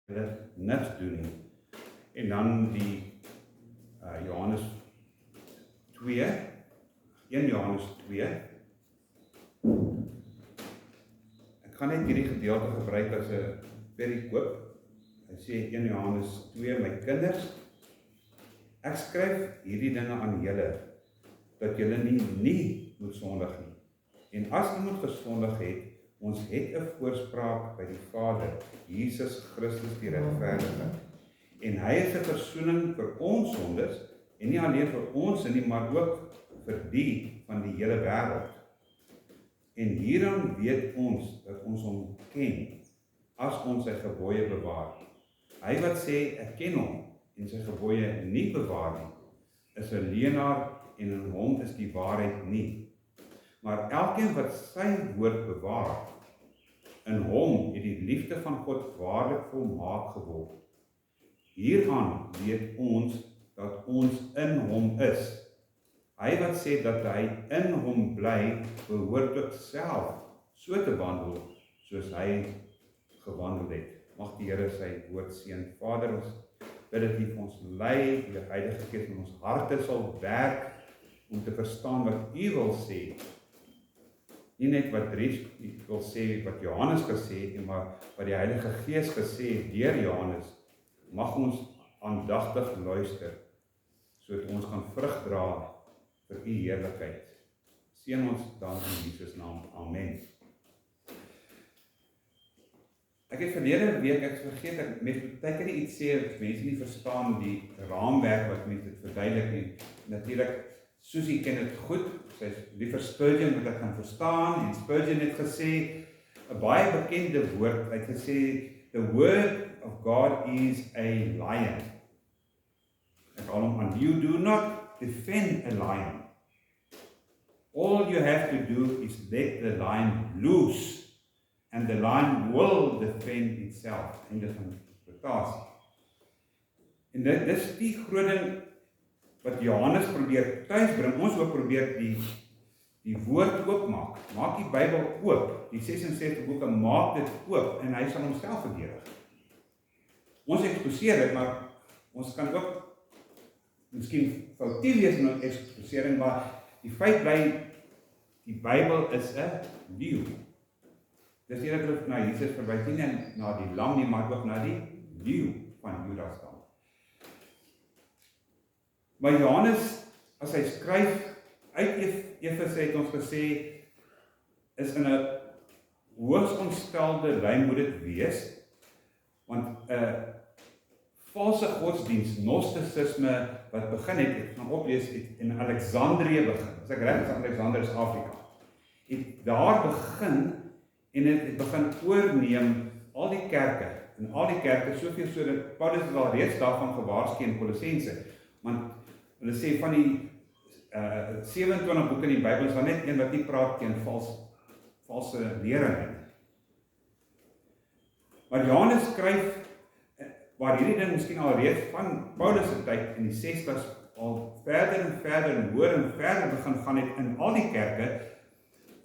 niks doen nie. En dan die Johannes 2, 1 Johannes 2. Ek gaan net hierdie gedeelte gebruik as 'n perikoop. Hy sê 1 Johannes 2, my kinders, ek skryf hierdie dinge aan julle, dat julle nie moet sondig nie. En as iemand gesondig het, ons het 'n voorspraak by die Vader, Jesus Christus die regverdige. En hy is 'n versoening vir ons sondes, en nie alleen vir ons nie, maar ook vir die van die hele wêreld. En hieraan weet ons dat ons hom ken, as ons sy gebooie bewaar. Hy wat sê, ek ken hom, en sy gebooie nie bewaar nie, is 'n leienaar, en in hom is die waarheid nie. Maar elkeen wat sy woord bewaar, in hom het die liefde van God waarlik volmaak geword. Hieraan weet ons dat ons in hom is. Hy wat sê dat hy in hom bly, behoort ook self so te wandel, soos hy gewandel het. Mag die Here sy woord seën. Vader, ons bid dat U vir ons lei, die Heilige Gees in ons harte sal werk, om te verstaan wat U wil sê. Nie net wat Dries wil sê, wat Johannes gesê het, maar wat die Heilige Gees gesê het deur Johannes. Mag ons aandagtig luister, sodat ons kan vrug dra vir U heerlikheid. Seën ons dan in Jesus naam. Amen. Ek het verlede week, ek vergeet, ek mense baie keer iets sê, as mense nie verstaan die raamwerk wat mense dit verduidelik nie. Natuurlik, Susie ken dit goed, sy is liever Spurgeon wat ek kan verstaan, en Spurgeon het gesê, 'n baie bekende woord, hy het gesê, the word of God is a lion. Ek haal hom aan, you do not defend a lion. All you have to do is let the lion loose, and the lion will defend itself. Einde van interpretasie. En dit is die groot ding wat Johannes probeer tuisbring. Ons wil probeer die woord oopmaak. Maak die Bybel oop. Die 66 boeke, maak dit oop en hy sal homself verdedig. Ons eksposeer dit, maar ons kan ook miskien foutief wees in ons eksposering, maar die feit bly, die Bybel is 'n leeu. Dis eerlik na Jesus verwys, nie na die lam nie, maar ook na die leeu van Juda stam. Maar Johannes, as hy skryf uit Efese, het ons gesê, is in 'n hoogs ontstelde lyn moet dit wees, want 'n valse godsdiens, gnostisisme wat begin het, ek gaan oplees, het in Alexandrië begin. As ek reg is, Alexandrië is Afrika. Het daar begin en het begin oorneem al die kerke, en al die kerke, soveel so dat Paulus het al reeds daarvan gewaarsku in Kolossense, want hulle sê van die 27 boeke in die Bybel is daar net een wat nie praat teen valse leringe. Maar Johannes skryf, waar hierdie ding miskien al reeds van Paulus se tyd in die 60s al verder en verder begin gaan het in al die kerke,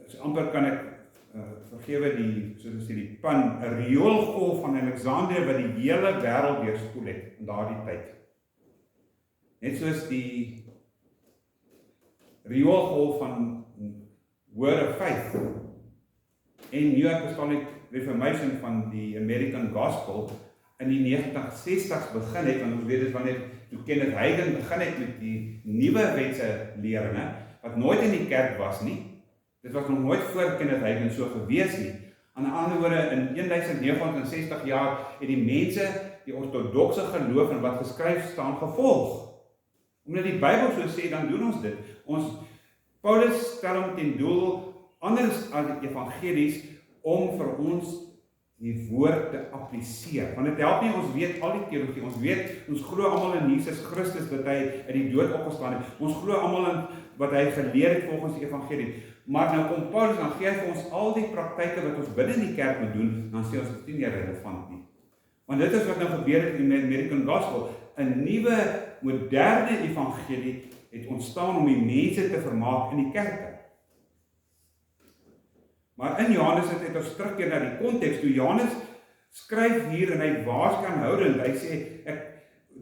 so amper kan ek vergewe die, soos ons sê die pan, 'n rioolgolf van Alexandrië wat die hele wêreld deurspoel het in daardie tyd. Net soos die rioolgolf van Word of Faith en New Apostolic Reformation van die American Gospel in die 1960s begin het, want ons weet dit wanneer toe Kenneth Hagin begin het met die nuwe wetse leringe, wat nooit in die kerk was nie. Dit was nog nooit voor Kenneth Hagin so gewees nie. Aan die ander woorde, in 1960 jaar het die mense die ortodokse geloof en wat geskryf staan gevolg. Omdat die Bybel so sê, dan doen ons dit. Paulus stel hom ten doel, anders as die evangelies, om vir ons die woord te appliseer. Want dit help nie, ons weet al die teologie, ons glo almal in Jesus Christus, dat hy uit die dood opgestaan het. Ons glo almal in wat hy geleer het volgens die evangelie. Maar nou kom Paulus, dan gee hy vir ons al die praktyke wat ons binne die kerk moet doen, dan sê ons dit nie meer relevant nie. Want dit is wat nou gebeur het in die American Gospel. 'n nuwe, moderne evangelie het ontstaan om die mense te vermaak in die kerke. Maar in Johannes het ons terugkeer na die konteks, toe Johannes skryf hier en hy waarsku aanhoudend. Hy sê,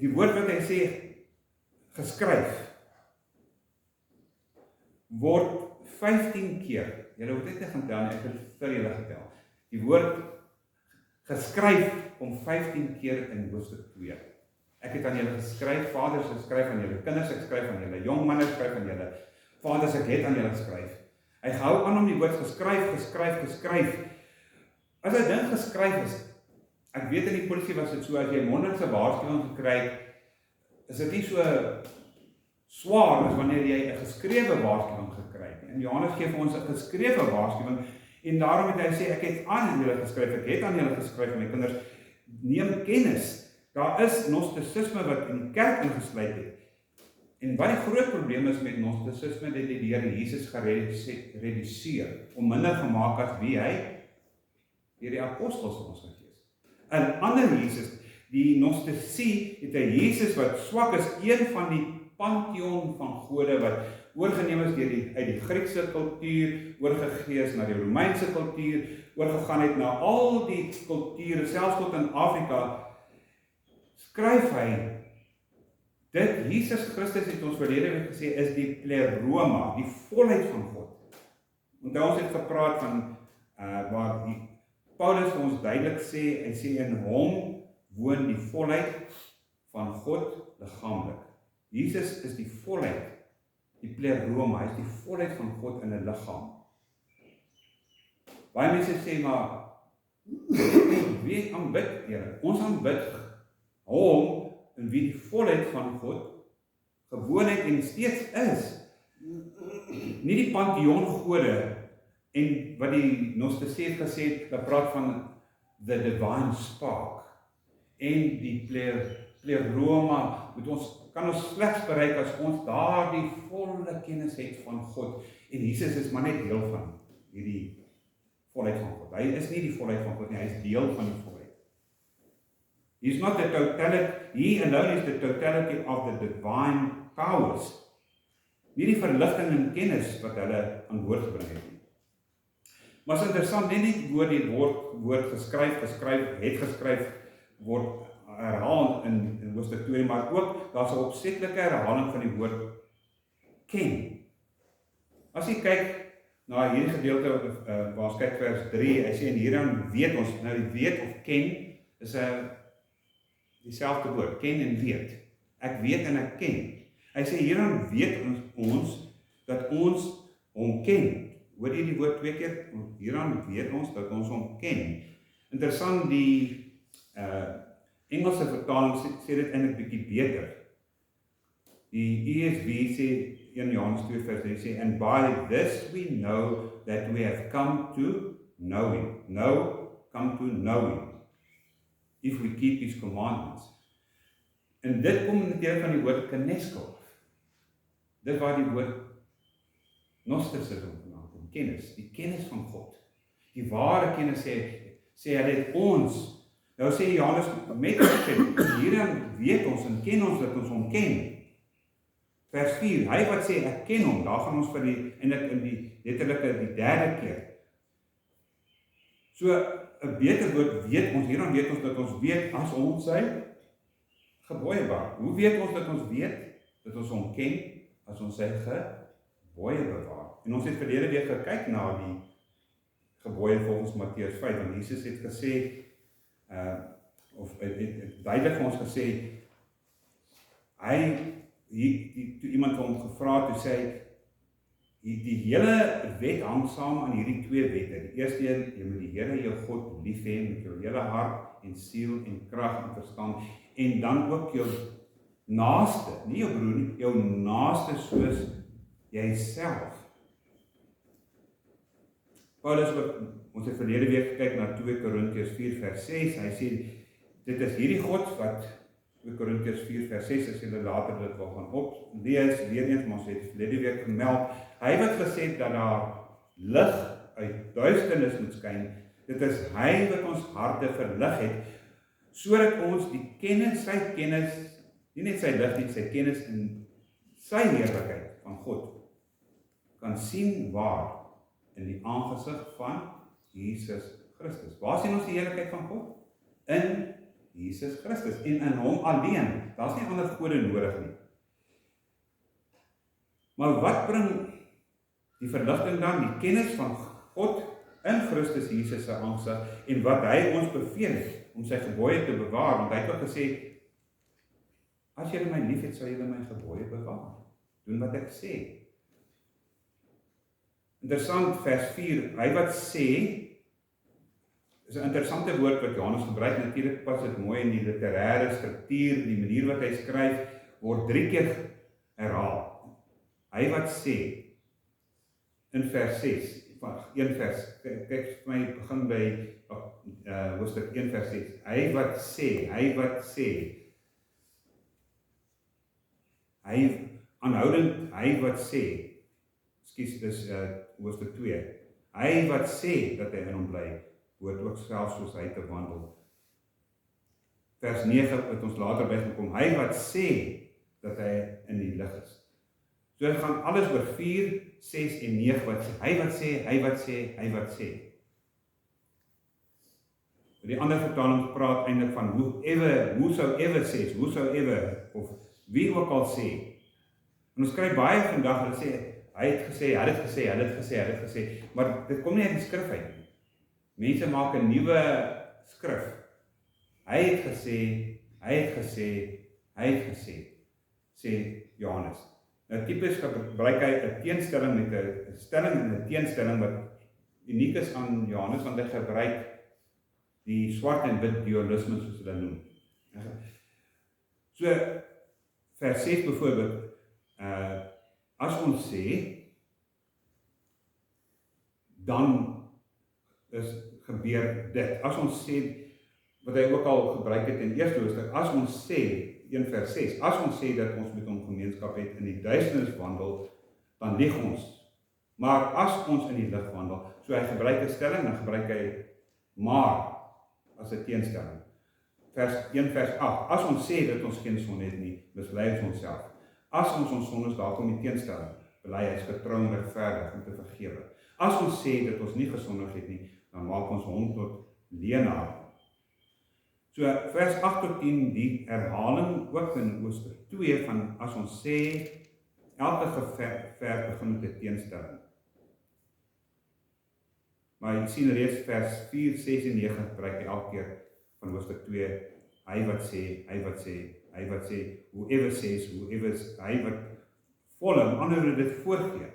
die woord wat hy sê, geskryf, word 15 keer. Julle hoef dit nie gaan tel nie, ek wil vir julle getel. Die woord geskryf kom 15 keer in hoofstuk 2. Ek het aan julle geskryf, vaders, ek skryf aan julle kinders, ek skryf aan julle jong manne, ek skryf aan julle vaders, ek het aan julle geskryf. Hy hou aan om die woord geskryf. As hy ding geskryf is, ek weet in die polisie was dit so, as jy mondelikse waarskuwing gekry het, is dit nie so swaar as wanneer jy 'n geskrewe waarskuwing gekry het. En Johannes gee vir ons 'n geskrewe waarskuwing, en daarom het hy sê, ek het aan julle geskryf, ek het aan julle geskryf, my kinders, neem kennis. Daar is gnostisisme wat in die kerk ingesluit het. En wat die groot probleem is met gnostisisme, dit het die Here Jesus gereduseer, om minder gemaak as wie hy deur die apostels vir ons gegee is. 'n ander Jesus, die gnostisie, het 'n Jesus wat swak is, een van die pantheon van gode wat oorgeneem is uit die Griekse kultuur, oorgegee is na die Romeinse kultuur, oorgegaan het na al die kulture, selfs tot in Afrika, skryf hy, dit Jesus Christus het ons verlede week gesê, is die pleroma, die volheid van God. Onthou ons het gepraat van, waar Paulus vir ons duidelik sê, hy sê in hom woon die volheid van God liggaamlik. Jesus is die volheid, die pleroma, hy is die volheid van God in 'n liggaam. Baie mense sê, maar, wie aanbid Here? Ons aanbid hom, en wie die volheid van God gewoonheid en steeds is. Nie die pantheon gode, en wat die Gnostici gesê het, hulle praat van the divine spark, en die pleroma, kan ons slegs bereik as ons daardie volle kennis het van God, en Jesus is maar net deel van hierdie volheid van God. Hy is nie die volheid van God nie, hy is deel van die volheid. He is not the totality, he alone is the totality of the divine powers. Nie die verligting en kennis wat hulle aan woord gebring het nie. Maar is interessant, net die woord geskryf, word herhaal in hoofstuk 2, maar ook, daar is 'n opsetlike herhaling van die woord ken. As jy kyk na hierdie gedeelte, waar ons kyk vers 3, hy sê, en hieraan weet ons, nou die weet of ken, is dieselfde woord, ken en weet. Ek weet en ek ken. Hy sê, hieraan weet ons, dat ons hom ken. Hoor jy die woord 2 keer? Hieraan weet ons, dat ons hom ken. Interessant, die Engelse vertaling sê dit eintlik bietjie beter. Die ESV sê, 1 Johannes 2 vers 3 sê, and by this we know that we have come to know him. Come to know him. If we keep his commandments. En dit kom natuurlik van die woord kenesko. Dit waar die woord gnosticisme vandaan kom, kennis, die kennis van God. Die ware kennis sê hy het ons. Nou sê Johannes met ons, hierin weet ons en ken ons dat ons hom ken. Vers 4, hy wat sê ek ken hom, daar gaan ons vir die letterlike die derde keer. So 'n beter woord weet ons, hieraan weet ons dat ons weet as ons sy gebooie bewaar. Hoe weet ons dat ons weet dat ons hom ken as ons sy gebooie bewaar? En ons het verlede week gekyk na die gebooie volgens Matteus 5, en Jesus het gesê, duidelik vir ons gesê, toe iemand van hom gevra het, toe sê hy, die hele wet hang saam aan hierdie 2 wette. Die eerste een, jy moet die Here jou God lief hê met jou hele hart en siel en krag en verstand, en dan ook jou naaste, nie jou broer nie, jou naaste soos jouself. Paulus, ons het verlede week gekyk na 2 Korintiërs 4 vers 6, hy sê, dit is hierdie God wat, 2 Korintiërs 4 vers 6, as julle later dit wil gaan oplees, weer eens, maar ons het verlede week gemeld, hy wat gesê het dat daar lig uit duisternis moet skyn, dit is hy wat ons harte verlig het, sodat ons die kennis, sy kennis, nie net sy lig nie, sy kennis in sy heerlikheid van God, kan sien waar, in die aangesig van Jesus Christus. Waar sien ons die heerlikheid van God? in Jesus Christus en in hom alleen. Daar's nie ander gode nodig nie. Maar wat bring die verligting dan? Die kennis van God in Christus Jesus se aangesig en wat hy ons beveel het om sy gebooie te bewaar, want hy het ook gesê, as julle my liefhet, sal julle my gebooie bewaar. Doen wat ek sê. Interessant, vers 4, hy wat sê, is 'n interessante woord wat Johannes gebruik, natuurlik pas dit mooi in die literêre struktuur, die manier wat hy skryf, word 3 keer herhaal. Hy wat sê, in vers 6, 1 vers, kyk vir my begin by hoofstuk 1 vers 6, hy wat sê, hy aanhoudend, hy wat sê, ekskuus, dis hoofstuk 2, hy wat sê dat hy in hom bly, behoort ook selfs soos hy te wandel. Vers 9 wat ons later by gaan kom, hy wat sê dat hy in die lig is. So dit gaan alles oor 4, 6 en 9 wat sê, hy wat sê, hy wat sê, hy wat sê. Die ander vertaling praat eintlik van whosoever says, whosoever, of wie ook al sê. En ons kry baie vandag, hulle sê, hy het gesê, hy het gesê, hy het gesê, hy het gesê, maar dit kom nie uit die skrif uit nie. Mense maak 'n nuwe skrif. Hy het gesê, hy het gesê, hy het gesê, sê Johannes. Nou tipies gebruik hy 'n teenstelling met 'n stelling en 'n teenstelling wat uniek is aan Johannes, want hy gebruik die swart en wit dualisme soos hulle noem. So vers 6 byvoorbeeld, as ons sê, dan gebeur dit. As ons sê, wat hy ook al gebruik het in eerste hoofstuk, as ons sê, 1 vers 6, as ons sê dat ons met hom gemeenskap het in die duisternis wandel, dan lieg ons. Maar as ons in die lig wandel, so hy gebruik 'n stelling, dan gebruik hy maar as 'n teenstelling. 1 vers 8, as ons sê dat ons geen sonde het nie, mislei ons onsself. As ons ons sondes, daar kom die teenstelling, bely hy is getrou en regverdig om te vergewe. As ons sê dat ons nie gesondig het nie, dan maak ons hom tot leenaar. So vers 8 tot 10, die herhaling ook in hoofstuk 2 van as ons sê, elke gever begin met 'n teenstelling. Maar jy sien reeds vers 4, 6 en 9 gebruik hy elke keer van hoofstuk 2, hy wat sê, hy wat sê, hy wat sê, whoever says, whoever, hy wat volg, ander dit voorgee.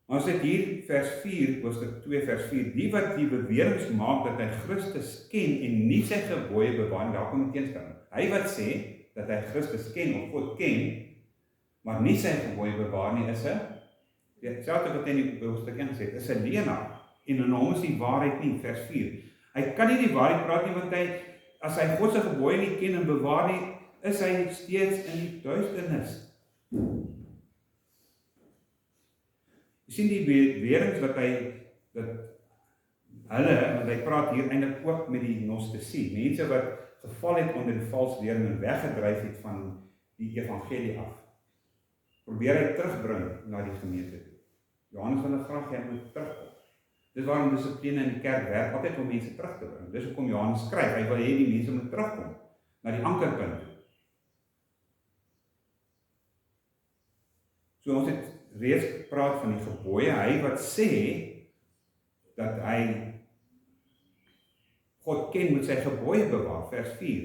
Maar as dit hier vers 4, hoofstuk 2 vers 4, die wat die beweringe maak dat hy Christus ken en nie sy gebooie bewaar, daar kom die teenstelling. Hy wat sê dat hy Christus ken of God ken, maar nie sy gebooie bewaar nie, is 'n, selfs wat hy in die hoofstuk 1 gesê het, is 'n leenaar, en in hom is die waarheid nie, vers 4. Hy kan nie die waarheid praat nie, want as hy God se gebooie nie ken en bewaar nie, is hy steeds in die duisternis. Jy sien die beweringe wat want hy praat hier eintlik ook met die gnostici, mense wat geval het onder die valse leer en weggedryf het van die evangelie af. Probeer hy terugbring na die gemeente toe. Johannes wil hulle graag hê moet terugkom. Dis waarom dissipline in die kerk werk, altyd om mense terug te bring. Dis hoekom Johannes skryf, hy wil hê die mense moet terugkom na die ankerpunt toe. So ons het reeds gepraat van die gebooie, hy wat sê dat hy God ken met sy gebooie bewaar, vers 4.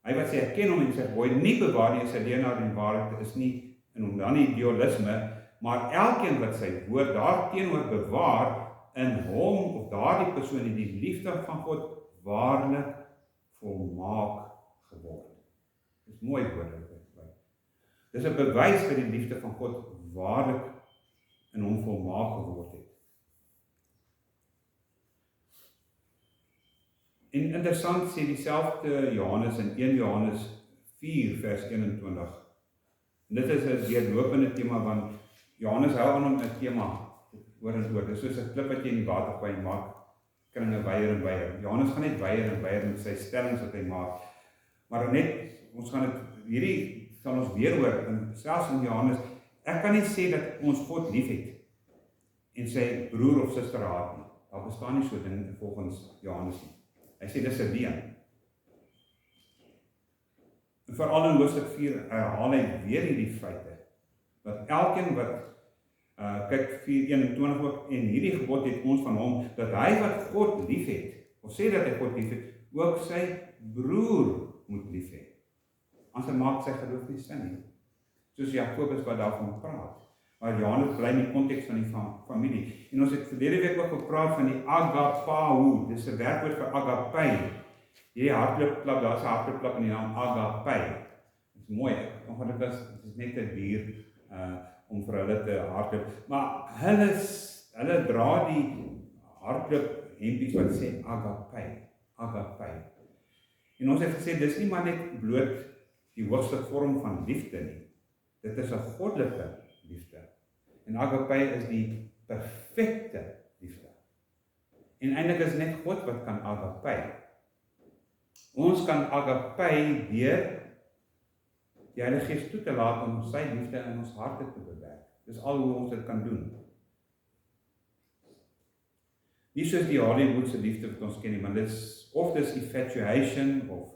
Hy wat sê, ek ken hom en sy gebooie nie bewaar nie, is 'n leenaar en waarheid is nie in hom dan nie dualisme, maar elkeen wat sy woord daarteenoor bewaar, in hom of daardie persoon het die liefde van God waarlik volmaak geword. Dis mooi woorde. Dis 'n bewys dat die liefde van God waarlik in hom volmaak geword het. En interessant sê dieselfde Johannes in 1 Johannes 4 vers 21. En dit is 'n deurlopende tema, want Johannes hou aan om 'n tema oor en oor. Dis soos 'n klip wat jy in die water gooi en maak kringe weier en weier. Johannes gaan net weier en weier met sy stellings wat hy maak. Maar net, ons gaan dit, hierdie sal ons weer hoor, en selfs in Johannes, ek kan nie sê dat ons God lief het en sy broer of suster haat nie. Daar bestaan nie so ding volgens Johannes nie. Hy sê dis 'n leuen. En veral in hoofstuk 4 herhaal hy weer hierdie feite, dat elkeen wat kyk 4:21 ook, en hierdie gebod het ons van hom, dat hy wat God lief het, of sê dat hy God lief het, ook sy broer moet lief hê. Anders maak sy geloof nie sin nie. Soos Jakobus wat daarvan praat. Maar Johannes bly in die konteks van die familie. En ons het verlede week ook gepraat van die agapao, dis 'n werkwoord vir agape. Hierdie hardloopklub, daar's 'n hardloopklub in die naam agape. Dit is mooi, ongelukkig dit is net 'n dier om vir hulle te hardloop. Maar hulle dra die hardloop hempies wat sê agape. En ons het gesê, dis nie maar net bloot die hoogste vorm van liefde nie. Dit is 'n goddelike liefde. En agape is die perfekte liefde. En eintlik is net God wat kan agape. Ons kan agape deur die Heilige Gees toe te laat om sy liefde in ons harte te bewerk. Dis al hoe ons dit kan doen. Nie soos die Hollywoodse liefde wat ons ken nie, maar dis infatuation, of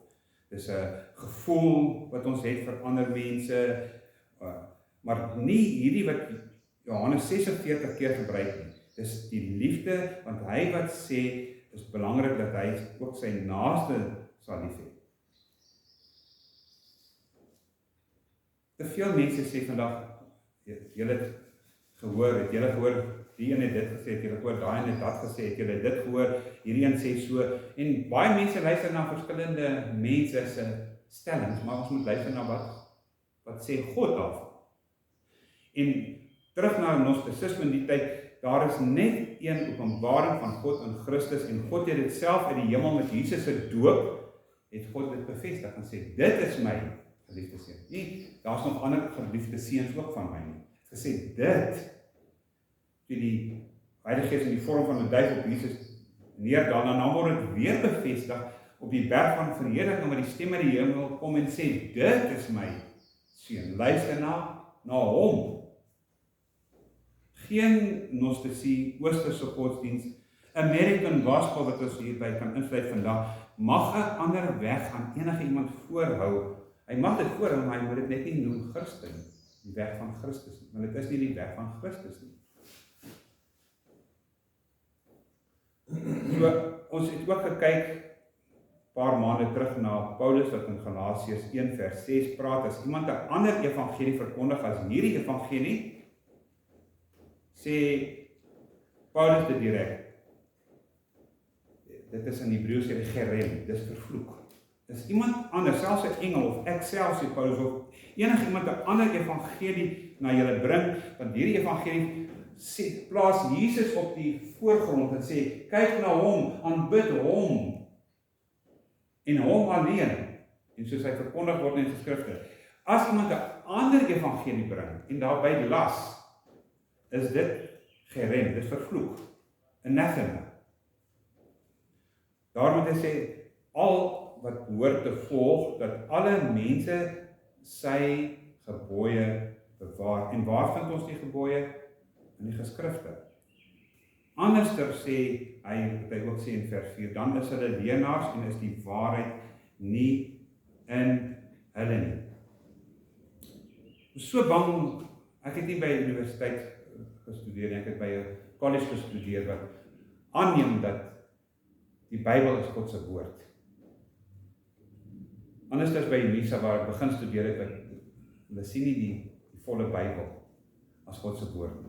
dis 'n gevoel wat ons het vir ander mense, maar nie hierdie wat Johannes 46 keer gebruik nie. Dis die liefde, want hy wat sê, is belangrik dat hy ook sy naaste sal lief hê. Te veel mense sê vandag, julle het gehoor, die een het dit gesê, het julle gehoor, daai een het dat gesê, het julle dit gehoor, hierdie een sê so, en baie mense luister na verskillende mense se stellings, maar ons moet luister na wat sê God daarvan. En terug na Gnostisisme in die tyd, daar is net een openbaring van God in Christus, en God het dit self uit die hemel met Jesus se doop, het God dit bevestig en sê, dit is my geliefde seun. Nie, daar's nog ander geliefde seuns ook van my nie. Het gesê, dit, toe die Heilige Gees in die vorm van 'n duif op Jesus neerdal, en dan word dit weer bevestig op die berg van verheerliking, waar die stem uit die hemel kom en sê, dit is my seun, luister na hom. Geen Gnostisie, Oosterse godsdiens, American Gospel wat ons hierby kan insluit vandag, mag 'n ander weg aan enige iemand voorhou. Hy mag dit voorhou, maar hy moet dit net nie noem Christen, die weg van Christus nie, want dit is nie die weg van Christus nie. So, ons het ook gekyk, paar maande terug na Paulus wat in Galasiërs 1 vers 6 praat, as iemand 'n ander evangelie verkondig as hierdie evangelie, sê Paulus dit direk. Dit is in Hebreëus sê gerem, dis vervloek. Dis iemand anders, selfs 'n engel of ek self sê Paulus, of enige iemand 'n ander evangelie na julle bring, want hierdie evangelie plaas Jesus op die voorgrond en sê, kyk na hom, aanbid hom, en hom alleen, en soos hy verkondig word in die Skrifte. As iemand 'n ander evangelie bring, en daarby las, is dit gerem, dit is vervloek, anathema. Daarom het hy sê, al wat behoort te volg, dat alle mense sy gebooie bewaar. En waar vind ons die gebooie? In die geskrifte. Anderster sê hy, wat hy ook sê in vers 4, dan is hulle leenaars en is die waarheid nie in hulle nie. Ek is so bang, ek het nie by die universiteit gestudeer, ek het by 'n college gestudeer wat aanneem dat die Bybel is God se woord. Anders as by Unisa waar ek begin studeer het, hulle sien nie die volle Bybel as God se woord.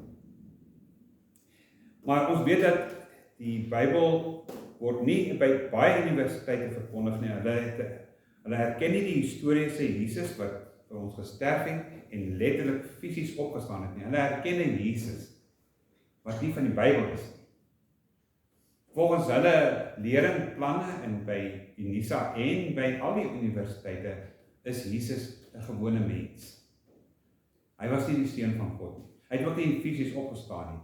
Maar ons weet dat die Bybel word nie by baie universiteite verkondig nie. Hulle herken nie die historiese Jesus wat vir ons gesterf het en letterlik fisies opgestaan het nie. Hulle herken 'n Jesus wat nie van die Bybel is nie. Volgens hulle leringplanne en by Unisa en by al die universiteite is Jesus 'n gewone mens. Hy was nie die seun van God nie. Hy het ook nie fisies opgestaan nie.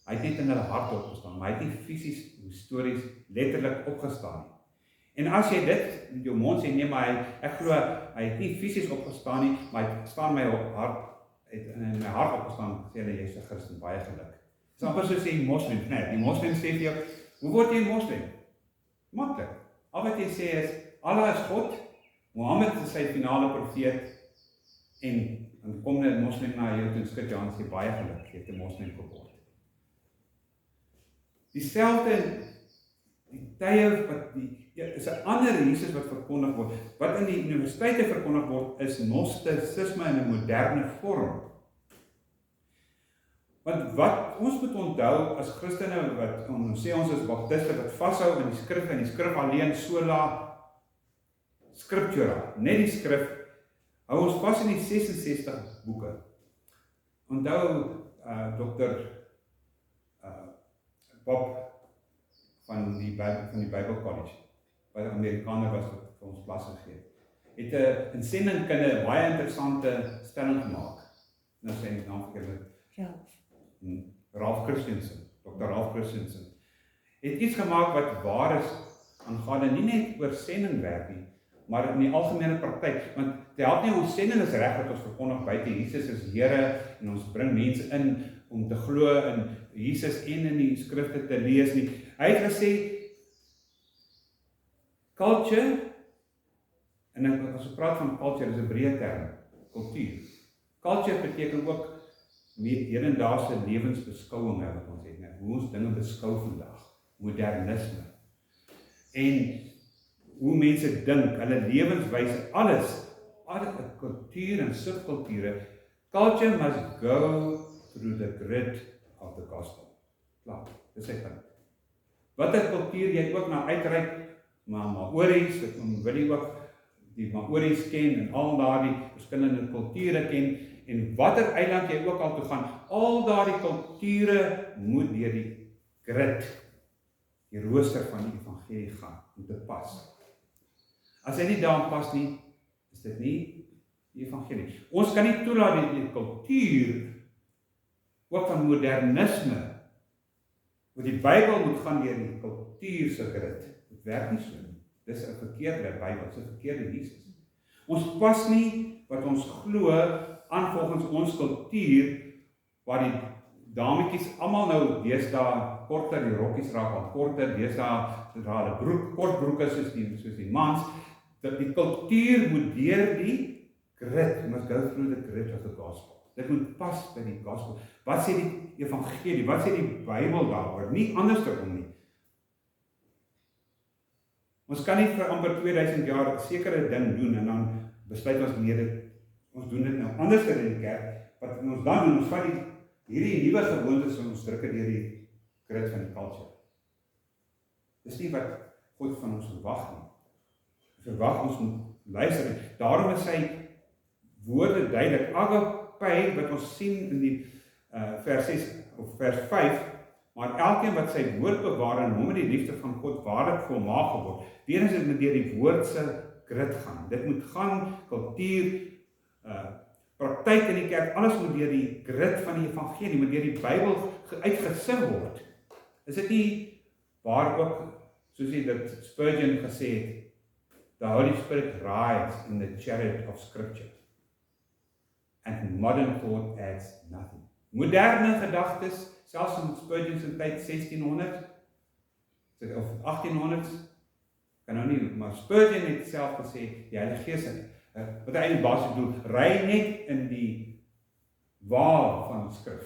Hy het net in hulle hart opgestaan, maar hy het nie fisies, histories, letterlik opgestaan nie. En as jy dit met jou mond sê, nee, maar ek glo, hy het nie fisies opgestaan nie, maar hy staan my op hart, het in my hart opgestaan, sê hulle, jy is 'n Christen, baie geluk. Dis amper soos sê moslim, nee, die moslim sê vir jou, hoe word jy 'n moslim? Maklik. Al wat jy sê is, Allah is God, Mohammed is sy finale profeet, en dan kom 'n moslim na jou toe en skud jou hand en sê, baie geluk, jy het 'n moslim geword. Dieselfde, die tye wat is 'n ander Jesus wat verkondig word. Wat in die universiteite verkondig word, is gnostisisme in 'n moderne vorm. Want wat ons moet onthou as Christene, wat ons sê ons is baptiste, wat vashou in die skrif, en die skrif alleen, sola scriptura, net die skrif, hou ons vas in die 66 boeke. Onthou Dr. Bob van die Bible College, wat 'n Amerikaner was wat vir ons klas gegee het, 'n insendingkunde baie interessante stelling gemaak. Nou sê ek naam verkeerd. Ralph Christensen, Dr. Ralph Christensen, het iets gemaak wat waar is aangaande nie net oor sendingwerk nie, maar in die algemene praktyk, want dit help nie ons sending is reg dat ons verkondig buite Jesus is Here en ons bring mense in om te glo in Jesus en in die skrifte te lees nie. Hy het gesê culture, en as ons praat van culture, is 'n breë term, kultuur. Culture beteken ook hedendaagse lewensbeskouing, wat ons het, hoe ons dinge beskou vandag, modernisme, en hoe mense dink, hulle lewenswyse, alles kultuur en subkulture. Culture must go through the grid of the gospel. Klaar, dis sy punt. Watter kultuur jy ook na uitreik, maar Maoris, ek wil jy ook die Maoris ken, en al daardie verskillende kulture ken, en watter eiland jy ook al toe gaan, al daardie kulture moet deur die grid, die rooster van die evangelie gaan, om te pas. As hy nie daarin pas nie, is dit nie die evangelie. Ons kan nie toelaat die kultuur, ook van modernisme, want die Bybel moet gaan deur die kultuur se grid. Dit werk nie so nie. Dis 'n verkeerde Bybel, dis 'n verkeerde Jesus. Ons pas nie wat ons glo aan volgens ons kultuur, waar die dametjies almal nou deesdae korter, die rokkies raak al korter, deesdae sodra hulle kort broeke soos die mans, dat die kultuur moet deur die grid, must go through the grid of the gospel. Dit moet pas by die gospel. Wat sê die evangelie? Wat sê die Bybel daaroor? Nie andersom nie. Ons kan nie vir amper 2000 jaar 'n sekere ding doen en dan besluit ons nee, ons doen dit nou anders in die kerk. Wat ons dan doen, ons vat hierdie nuwe gewoontes en ons druk dit deur die grid van die culture. Dis nie wat God van ons verwag nie. Hy verwag ons moet luister. Daarom is sy woorde duidelik. Agape wat ons sien in die vers 6 of vers 5, maar elkeen wat sy woord bewaar en hom in die liefde van God waarlik volmaak geword. Weer is dit met deur die woord se grid gaan. Dit moet gaan, kultuur, praktyk in die kerk, alles moet deur die grid van die evangelie, moet deur die Bybel uitgesing word. Is dit nie waar ook, soos hy dit Spurgeon gesê het, the Holy Spirit rides in the chariot of Scripture, and modern thought adds nothing. Moderne gedagtes, selfs in Spurgeon se tyd 1600 of 1800s, kan nou nie, maar Spurgeon het self gesê, die Heilige Gees wat hy eintlik basies doen, ry net in die waal van skrif.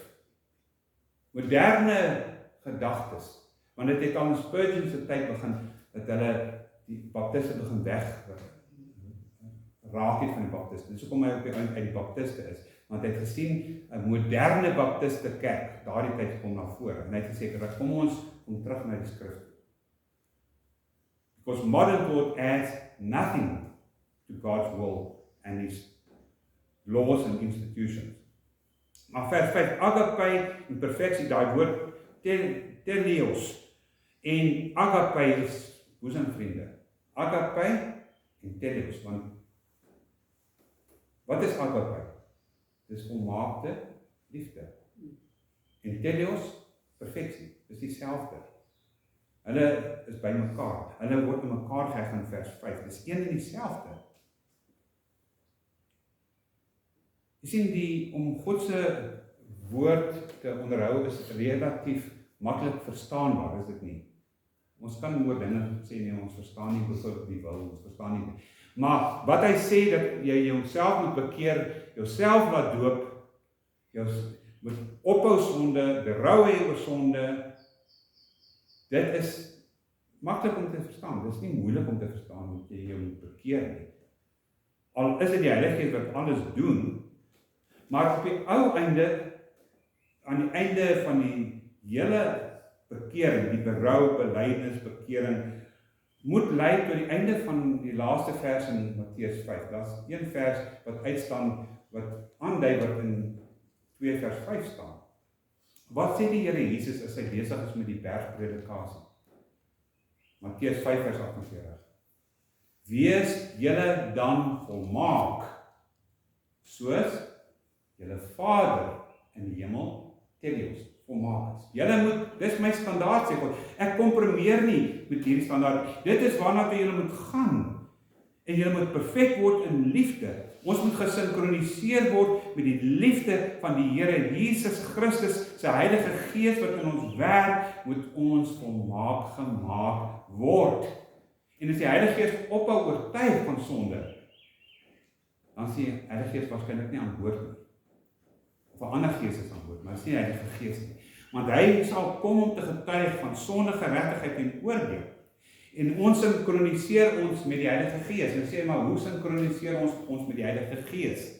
Moderne gedagtes, want dit het al in Spurgeon se tyd begin, dat hulle die baptiste begin weg raak het van die baptiste. Dis hoekom hy op die uit die baptiste is, want hy het gesien 'n moderne baptiste kerk daardie tyd kom na vore, en hy het gesê dat kom ons kom terug na die skrif. Because modern thought adds nothing to God's will and His laws and institutions. Maar vers 5, agape en perfeksie, daai woord teleos, en agape is boesemvriende. Agape en teleos, want wat is agape? Dis volmaakte liefde. En teleos, perfeksie, dis dieselfde. Hulle is by mekaar. Hulle word in mekaar geheg in vers 5. Dis een en dieselfde. Jy sien om God se woord te onderhou is relatief maklik verstaanbaar, is dit nie? Ons kan oor dinge sê, nee, ons verstaan nie, byvoorbeeld die wil, ons verstaan nie. Maar wat hy sê, dat jy jouself moet bekeer, jouself laat doop, jy moet ophou sonde, berou hê oor sonde, dit is maklik om te verstaan, dit is nie moeilik om te verstaan, dat jy jou moet bekeer nie. Al is dit die Heilige Gees wat alles doen, maar op die ou einde, aan die einde van die hele bekering, die berou, belydenis, bekering, moet lei tot die einde van die laaste vers in Matteus 5. Daar is een vers wat uitstaan, wat aandui wat in 2 vers 5 staan. Wat sê die Here Jesus as hy besig is met die bergpredikasie? Matteus 5 vers 48. Wees julle dan volmaak, soos julle Vader in die hemel, Teleos, volmaak is. Julle moet, dis my standaard, sê God. Ek kompromeer nie met hierdie standaard. Dit is waarna toe julle moet gaan. En julle moet perfek word in liefde. Ons moet gesinkroniseer word met die liefde van die Here Jesus Christus, sy Heilige Gees wat in ons werk, moet ons volmaak gemaak word. En as die Heilige Gees ophou oortuig van sonde, dan sê die Heilige Gees waarskynlik nie aan boord nie. Of 'n ander gees is aan boord, maar dit is nie die Heilige Gees nie. Want hy sal kom om te getuig van sonde, geregtigheid en oordeel. En ons sinkroniseer ons met die Heilige Gees. En sê maar, hoe sinkroniseer ons met die Heilige Gees?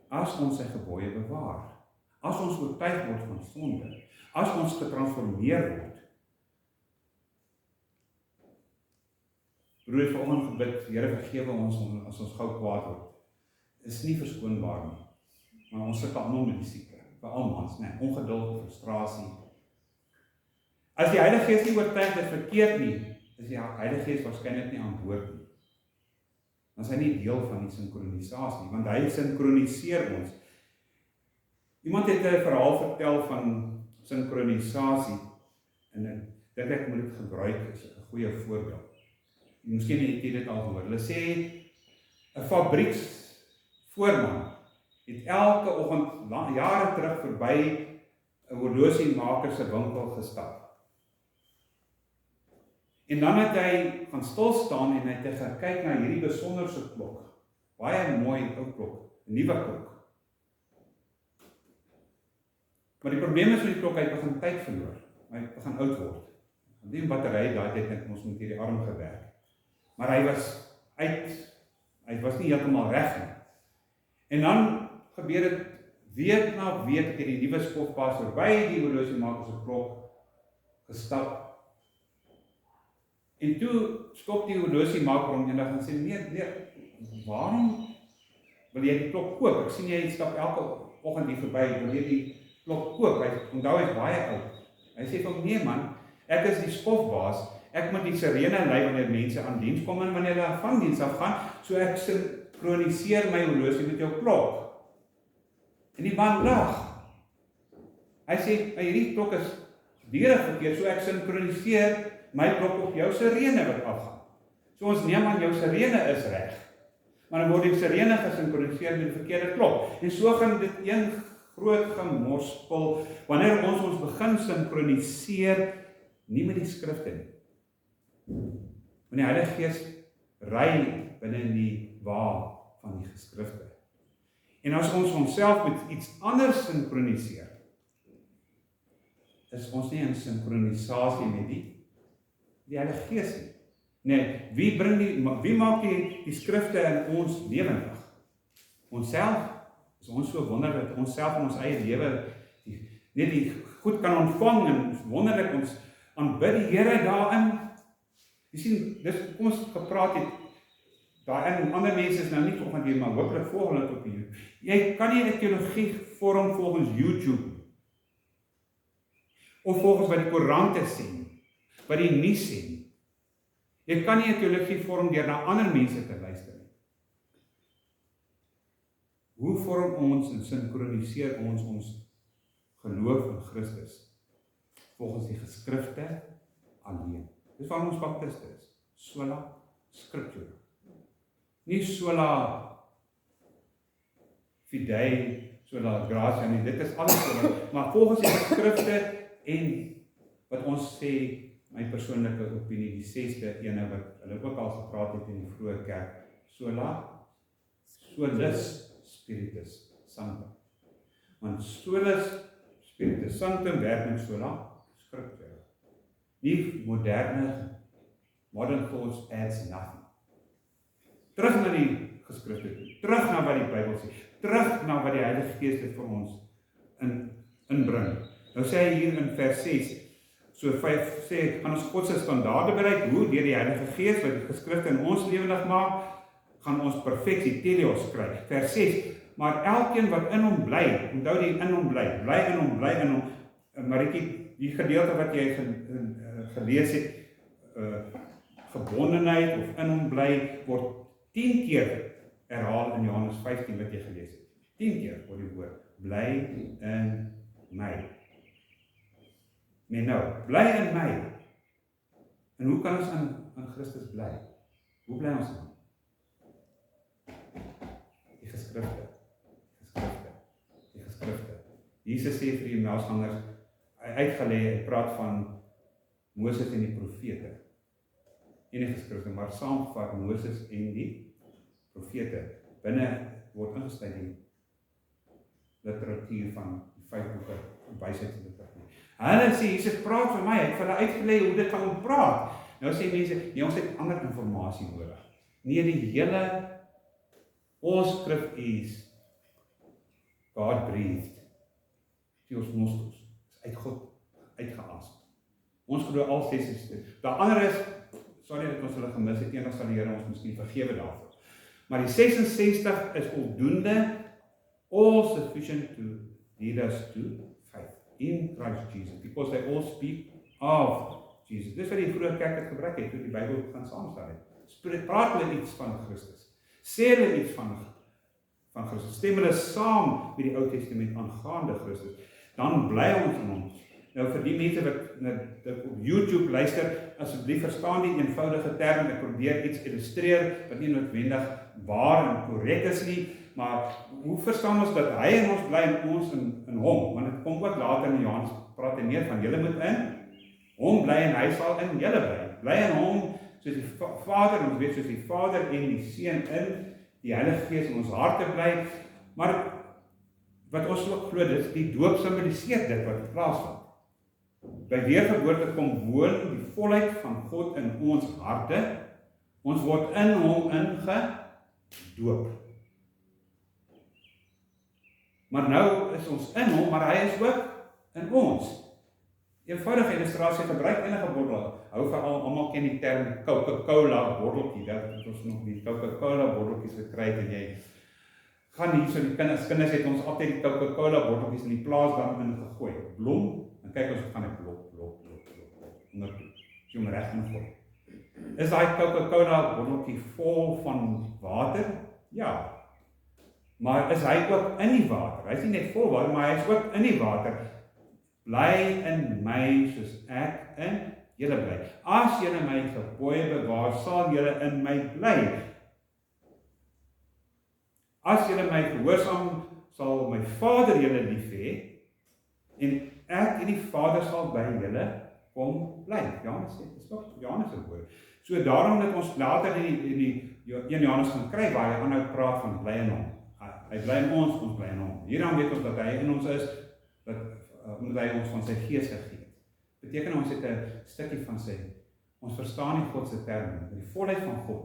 As ons sy gebooie bewaar, as ons oortuig word van sonde, as ons getransformeer word. Broer het vanoggend gebid, Here vergewe ons as ons gou kwaad word. Is nie verskoonbaar nie. Maar ons sit almal met die siekte, veral mans, nee, ongeduld, frustrasie. As die Heilige Gees nie oortuig dit verkeerd nie, is die Heilige Gees waarskynlik nie aan boord nie. Dan is hy nie deel van die sinkronisasie, want hy sinkroniseer ons. Iemand het 'n verhaal vertel van sinkronisasie, en ek dink ek moet dit gebruik as 'n goeie voorbeeld. Miskien het jy dit al gehoor. Hulle sê 'n fabrieksvoorman het elke oggend jare terug verby 'n horlosiemaker se winkel gestap. En dan het hy gaan stil staan en hy het gekyk na hierdie besonderse klok. Baie mooi ou klok, 'n nuwe klok. Maar die probleem is met die klok, hy begin tyd verloor. Hy begin oud word. Die battery daai tyd het ons met hierdie arm gewerk. Maar hy was nie heeltemal reg nie. En dan gebeur dit week na week het die nuwe skofpaas verby die horlosiemaker se klok gestap. En toe stop die horlosiemaker hom eendag en sê, nee, waarom wil jy die klok koop? Ek sien jy stap elke oggend hier verby, wil jy die klok koop? Hy onthou hy's baie oud. Hy sê vir hom, nee man, ek is die skofbaas, ek moet die sirene lei wanneer mense aan diens kom en wanneer hulle van diens af gaan, so ek sinkroniseer my horlosie met jou klok. En die man lag. Hy sê, hierdie klok is dierig verkeerd, so ek sinkroniseer my klok op jou sirene wat afgaan. So ons neem aan jou sirene is reg. Maar dan word die sirene gesinkroniseer met die verkeerde klok. En so gaan dit een groot gemorspel, wanneer ons begin sinkroniseer, nie met die skrifte nie. Want die Heilige Gees ry binne in die wa van die geskrifte. En as ons onsself met iets anders sinkroniseer, is ons nie in sinkronisasie met die Heilige Gees nie. Nee, wie maak die skrifte in ons lewendig? Onsself. Is ons so wonderlik dat ons self in ons eie lewe net die goed kan ontvang en wonderlik ons aanbid die Here daarin. Jy sien, kom ons gepraat het, daarin, ander mense is nou nie volgens hier, maar hopelik volg hulle op hier. Jy kan nie 'n teologie vorm volgens YouTube, of volgens wat die koerante sê, wat die nuus sê. Jy kan nie 'n teologie vorm deur na ander mense te luister nie. Hoe vorm ons en sinkroniseer ons geloof in Christus? Volgens die geskrifte alleen. Dis waarom ons baptiste is. Sola scriptura. Nie sola fidei, sola gratia nie, dit is alles sola, maar volgens die skrifte en wat ons sê, my persoonlike opinie, die 6de ene wat hulle ook al gepraat het in die vroeë kerk, solus spiritus sanctum. Want solus spiritus sanctum werk met sola scriptura. Die modern thoughts adds nothing. Terug na die geskrifte, terug na wat die Bybel sê, terug na wat die Heilige Gees dit vir ons inbring. Nou sê hy hier in vers 6, so 5 sê, gaan ons God se standaarde bereik, hoe? Deur die Heilige Gees wat die geskrifte in ons lewendig maak, gaan ons perfeksie, teleos kry. Vers 6, maar elkeen wat in hom bly, onthou die in hom bly in hom, Marietjie, die gedeelte wat jy gelees het, gebondenheid of in hom bly, word 10 keer herhaal in Johannes 15 wat jy gelees het. 10 keer word die woord, bly in my. Nee nou, bly in my. En hoe kan ons in Christus bly? Hoe bly ons dan? Die geskrifte. Jesus sê vir die Emmausgangers, hy uitgelê, hy praat van Moses en die profete. En die geskrifte, maar saamgevat Moses en die profete. Binne word ingesluit die literatuur van die 5 boeke, wysheidsliteratuur. Hulle sê, Jesus praat vir my, hy het vir hulle uitgelê hoe dit kan praat. Nou sê mense, nee, ons het ander informasie nodig. Nee, die hele, all script is God breathed. Theos nostos, is uit God uitgeas. Ons glo al 6 is. Daar ander is, sorry dat ons hulle gemis het, eendag sal die Here ons miskien vergewe daarvoor. Maar die 66 is voldoende, all sufficient to lead us to faith in Christ Jesus, because they all speak of Jesus. Dis wat die vroeë kerk het gebruik het, toe die Bybel gaan saamstel het. Praat hulle iets van Christus, sê hulle iets van Christus, stem hulle saam met die Ou Testament aangaande Christus, dan bly ons in hom. Nou vir die mense wat op YouTube luister, asseblief verstaan die eenvoudige term, ek probeer iets illustreer, wat nie noodwendig waar en korrek is nie, maar hoe verstaan ons dat hy in ons bly en ons in hom? Want het kom ook later in Johannes, praat hy meer van julle moet in hom bly en hy sal in julle bly. Bly in hom, soos die Vader, ons weet soos die Vader en die Seun in die Heilige Gees in ons harte bly, maar wat ons ook glo, dit die doop simboliseer dit wat plaasvind. By weergeboorte kom woon die volheid van God in ons harte. Ons word in hom ingedoop. Maar nou is ons in hom, maar hy is ook in ons. Eenvoudige illustrasie, gebruik enige bottel. Hou veral, almal ken die term Coca-Cola botteltjie. Dat het ons nog die Coca-Cola botteltjies gekry het en jy gaan hier so die kinders het ons altyd die Coca-Cola botteltjies in die plaasdam ingegooi. Blom, en kyk ons gaan dit blok, ondertoe. Jy hom reg ingooi. Is daai Coca-Cola botteltjie vol van water? Ja. Maar is hy ook in die water? Hy is nie net vol water, maar hy is ook in die water. Bly in my soos ek in julle bly. As julle my gebooie bewaar, sal julle in my bly. As julle my gehoorsaam, sal my Vader julle lief hê, en ek en die Vader sal by julle kom bly. Johannes sê, dis ook Johannes se woord. So daarom dat ons later in die 1 Johannes gaan kry, waar hy aanhou praat van bly in hom. Hy bly in ons bly in hom. Hieraan weet ons dat hy in ons is, omdat hy ons van sy gees gegee het. Beteken ons het 'n stukkie van sy, ons verstaan nie God se terme, die volheid van God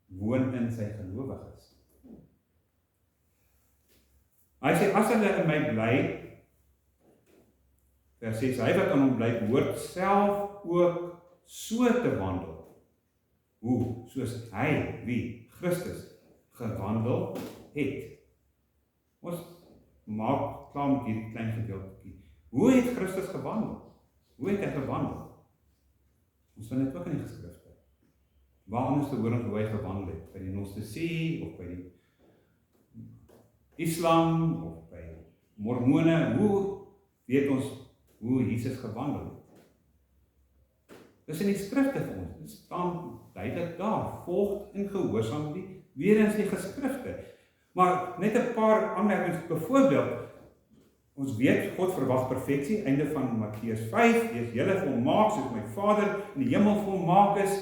woon in sy gelowiges. Hy sê, as hulle in my bly, vers 6, hy wat aan hom bly, behoort self ook so te wandel. Hoe? Soos hy, wie? Christus, gewandel het. Ons maak klaar met hierdie klein gedeeltjie. Hoe het Christus gewandel? Hoe het hy gewandel? Ons vind dit ook in die geskrifte. Waar anders te hoor ons hoe hy gewandel het? By die Gnostici, of by die Islam, of by Mormone, hoe weet ons hoe Jesus gewandel het? Dis in die skrifte vir ons, dit staan duidelik daar, volg en gehoorsaam die, weer eens die geskrifte. Maar net 'n paar aanmerkings, byvoorbeeld, ons weet, God verwag perfeksie, einde van Matteus 5, wees julle volmaak, soos my Vader in die hemel volmaak is.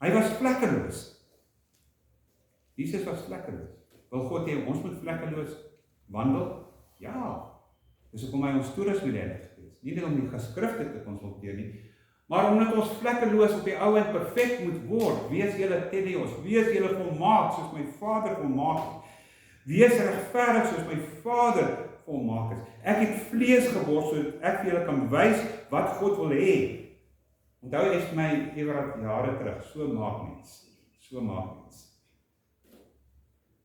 Hy was vlekkeloos. Jesus was vlekkeloos. Wil God hê ons moet vlekkeloos wandel? Ja. Dis hoekom hy ons toerus met die Heilige Gees. Nie net om die geskrifte te konsulteer nie, maar omdat ons vlekkeloos op die ou end perfek moet word. Wees julle teleos, wees julle volmaak, soos my Vader volmaak is. Wees regverdig, soos my Vader volmaak is. Ek het vlees geword, sodat ek vir julle kan wys wat God wil hê. Onthou jy vir my ewig jare terug, so maak mens.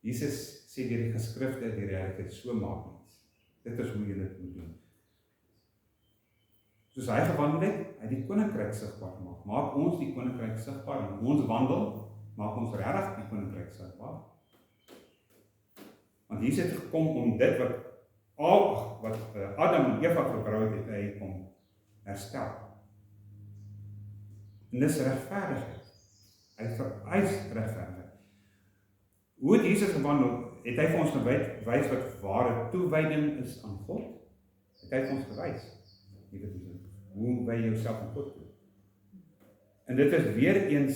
Jesus sê deur die geskrifte, die realiteit, so maak mens. Dit is hoe jy dit moet doen. Soos hy gewandel het, hy die koninkryk sigbaar gemaak. Maak ons die koninkryk sigbaar, en ons wandel, maak ons regtig die koninkryk sigbaar. Want Jesus het gekom om dit wat Adam en Eva verbrouw het, hy kom herstel. En dis regverdigheid. Hy vereis regverdigheid. Hoe het Jesus gewandel? Het hy vir ons gewys wat ware toewyding is aan God? Het hy vir ons gewys? Hoe wy jy jouself aan God toe? En dit is weer eens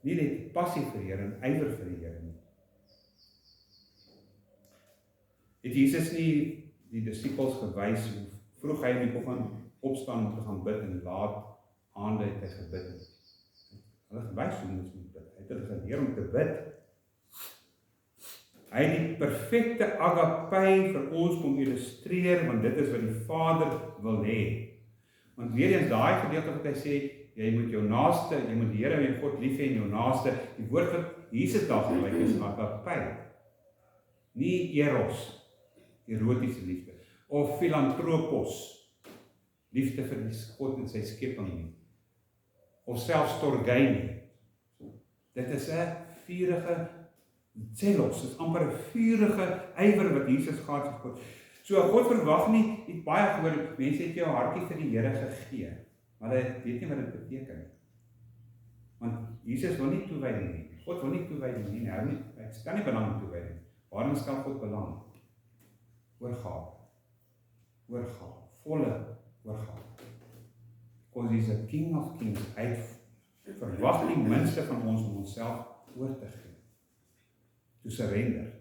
nie net passie vir die Here en ywer vir die Here nie. Het Jesus nie die disippels gewys hoe vroeg hy in die oggend opstaan om te gaan bid en laat aande het hy gebid. Hulle gewys hoe ons moet bid. Hy het hulle geleer om te bid. Hy het die perfekte agape vir ons kom illustreer, want dit is wat die Vader wil hê. Want weer eens daai gedeelte wat hy sê, jy moet jou naaste, jy moet die Here en God lief hê en jou naaste, die woord wat Jesus daar gebruik is agape. Nie eros, erotiese liefde, of filantropos, liefde vir die God en sy skepping nie, of selfs torgei nie. Dit is 'n vurige zelos, is amper 'n vurige ywer wat Jesus gehad het vir God. So God verwag nie, het baie gehoor, mense het jou hartjie vir die Here gegee, maar hulle weet nie wat dit beteken. Want Jesus wil nie toewyding nie. God wil nie toewyding nie. Hy stel nie belang in toewyding. Waarin stel God belang? Oorgawe. Volle oorgawe. Because he's a King of Kings. Hy verwag die minste van ons om onsself oor te gee. To surrender.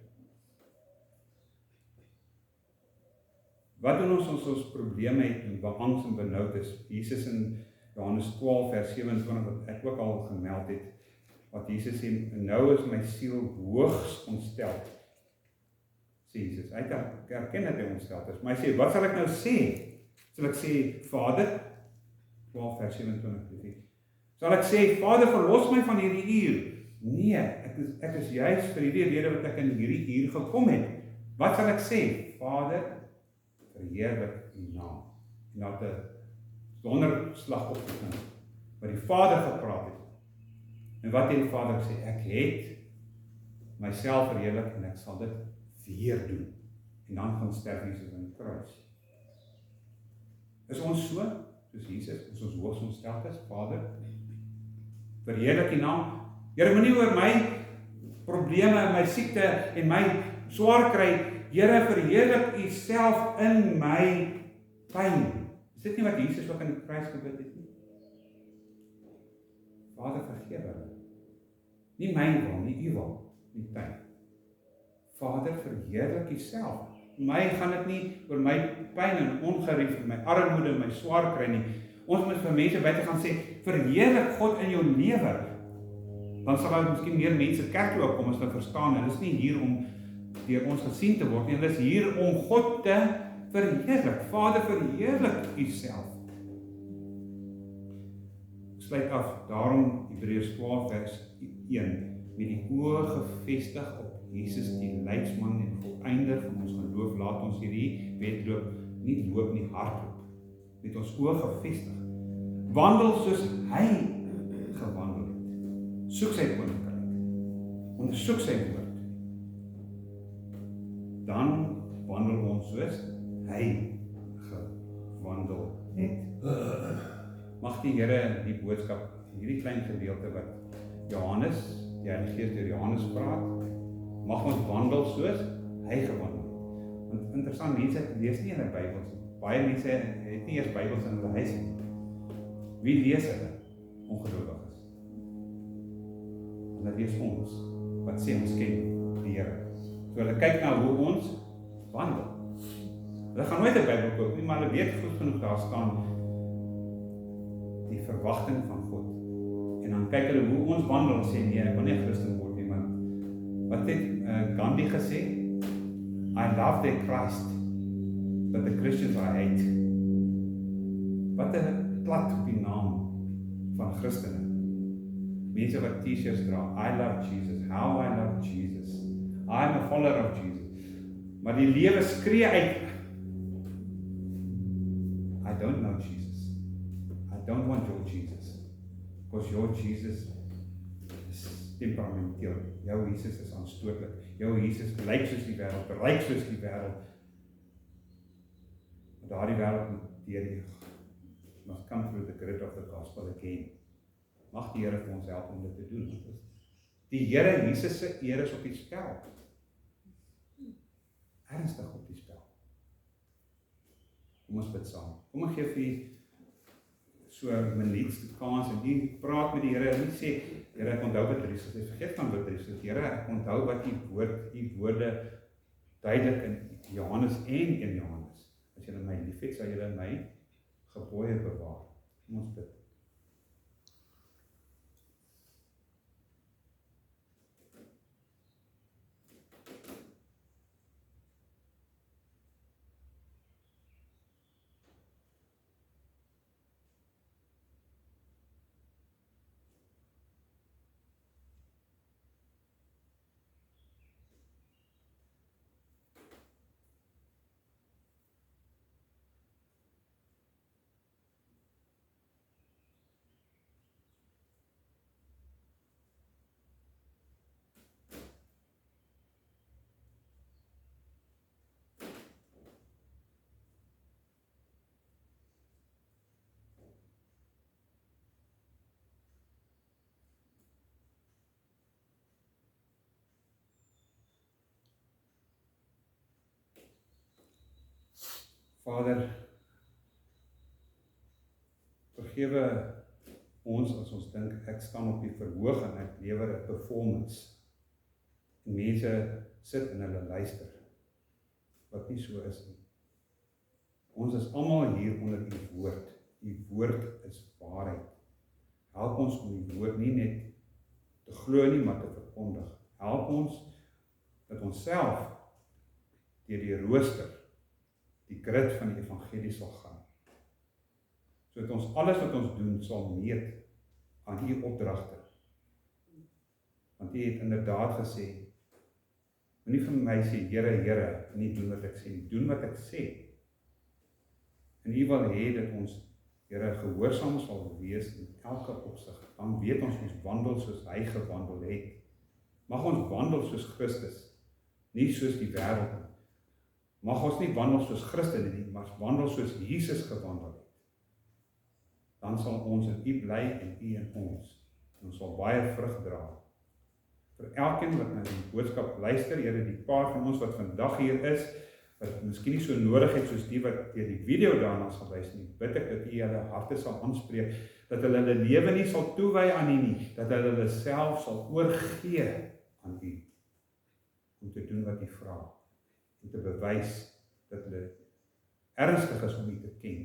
Wat doen ons probleme het en beangs en benoud is? Jesus in Johannes 12 vers 27 wat ek ook al gemeld het, wat Jesus sê, nou is my siel hoogs ontsteld. Sê Jesus, hy erken dat hy ontsteld is, maar hy sê, wat sal ek nou sê? Sal ek sê, Vader, 12 vers 27, sal ek sê, Vader, verlos my van hierdie uur? Nee, ek is juist vir hierdie rede wat ek in hierdie uur gekom het. Wat sal ek sê? Vader, verheerlik die naam. En dat 'n donderslag opgekom wat die Vader gepraat het. En wat het die Vader gesê? Ek het myself verheerlik en ek sal dit weer doen. En dan gaan sterf Jesus aan die kruis. Is ons so? Soos Jesus, is ons hoogs ontsteld is, Vader, verheerlik die naam. Here, moenie oor my probleme en my siekte en my swaar kry. Here, verheerlik U self in my pyn. Is dit nie wat Jesus ook aan die kruis gebid het nie? Vader, vergewe hulle. Nie my wil, nie U wil, nie pyn. Vader, verheerlik U self. My gaan dit nie oor my pyn en ongerief, my armoede, my swaar kry nie. Ons moet vir mense buite gaan sê, verheerlik God in jou lewe. Dan sal daar miskien meer mense kerk toe kom as hulle verstaan. Hulle is nie hier om deur ons gesien te word nie. Hulle is hier om God te verheerlik. Vader, verheerlik U self. Sluit af, daarom Hebreërs 12 vers 1, met die oë gefestig op Jesus, die leidsman en volëinder van ons geloof, laat ons hierdie wedloop nie loop nie, hardloop. Met ons oë gefestig. Wandel soos hy gewandel het. Soek sy koninkryk. Ondersoek sy woord. Dan wandel ons soos hy gewandel het. Mag die Here die boodskap, hierdie klein gedeelte wat Johannes, die Heilige Gees deur Johannes praat, Mag ons wandel soos hy gewandel het. Want interessant, mense lees nie in die Bybels nie. Baie mense het nie eers Bybels in hulle huis nie. Wie lees hulle? Ongelowiges. Hulle lees ons, wat sê ons ken die Here. So hulle kyk na hoe ons wandel. Hulle gaan nooit 'n Bybel koop nie, maar hulle weet goed genoeg daar staan die verwagting van God. En dan kyk hulle hoe ons wandel en sê, nee, ek wil nie 'n Christen word nie, want wat het Gandhi gesê? I love their Christ, but the Christians I hate. Wat 'n plat op die naam van Christene. Mense wat t-shirts dra, I love Jesus, how I love Jesus. I am a follower of Jesus. Maar die lewe skree uit, I don't know Jesus. I don't want your Jesus. Because your Jesus is temperamenteel. Jou Jesus is aanstootlik. Jou Jesus lyk soos die wêreld, bereik soos die wêreld. Maar daardie wêreld moet deurgegaan. Must come through the grid of the gospel again. Mag die Here vir ons help om dit te doen. Die Here Jesus se eer is op die spel. Ernstig op die spel. Kom ons bid saam. Kom ek gee vir u so 'n minuut kans en u praat met die Here en nie sê, Here, ek onthou wat Dries gesê, vergeet van wat Dries gesê, Here, ek onthou wat u woorde duidelik in Johannes en in Johannes. As julle my liefhet, sal julle my gebooie bewaar. Kom ons bid. Vader, vergewe ons as ons dink ek staan op die verhoog en ek lewer 'n performance. En mense sit en hulle luister, wat nie so is nie. Ons is almal hier onder u woord. U woord is waarheid. Help ons om die woord nie net te glo nie, maar te verkondig. Help ons dat ons self deur die rooster, die grid van die evangelie sal gaan. Sodat ons alles wat ons doen sal meet aan u opdragte. Want u het inderdaad gesê, moenie vir my sê, Here, Here, nie doen wat ek sê, doen wat ek sê. En u wil hê dat ons, Here, gehoorsaam sal wees in elke opsig. Dan weet ons wandel soos hy gewandel het. Mag ons wandel soos Christus, nie soos die wêreld nie. Mag ons nie wandel soos Christene nie, maar wandel soos Jesus gewandel het. Dan sal ons in u bly en u in ons. En ons sal baie vrug dra. Vir elkeen wat na die boodskap luister, Here, die paar van ons wat vandag hier is, wat miskien nie so nodig het soos die wat deur die video daarna sal luister nie, bid ek dat u hulle harte sal aanspreek, dat hulle hulle lewe nie sal toewy aan u nie, dat hulle hulle self sal oorgee aan u, om te doen wat u vra, om te bewys dat hulle ernstig is om u te ken.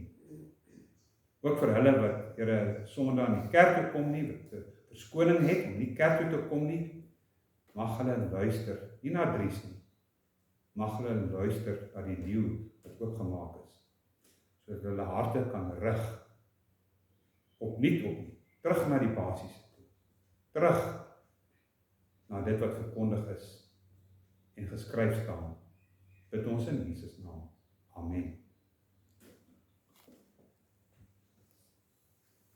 Ook vir hulle wat, Here, Sondag in die kerk toe kom nie, wat 'n verskoning het om nie kerk toe te kom nie, mag hulle luister, nie na Dries nie, mag hulle luister na die leeu wat oopgemaak is, sodat hulle harte kan rig, opnuut op nie, terug na die basiese toe, terug na dit wat verkondig is en geskryf staan, bid ons in Jesus naam. Amen.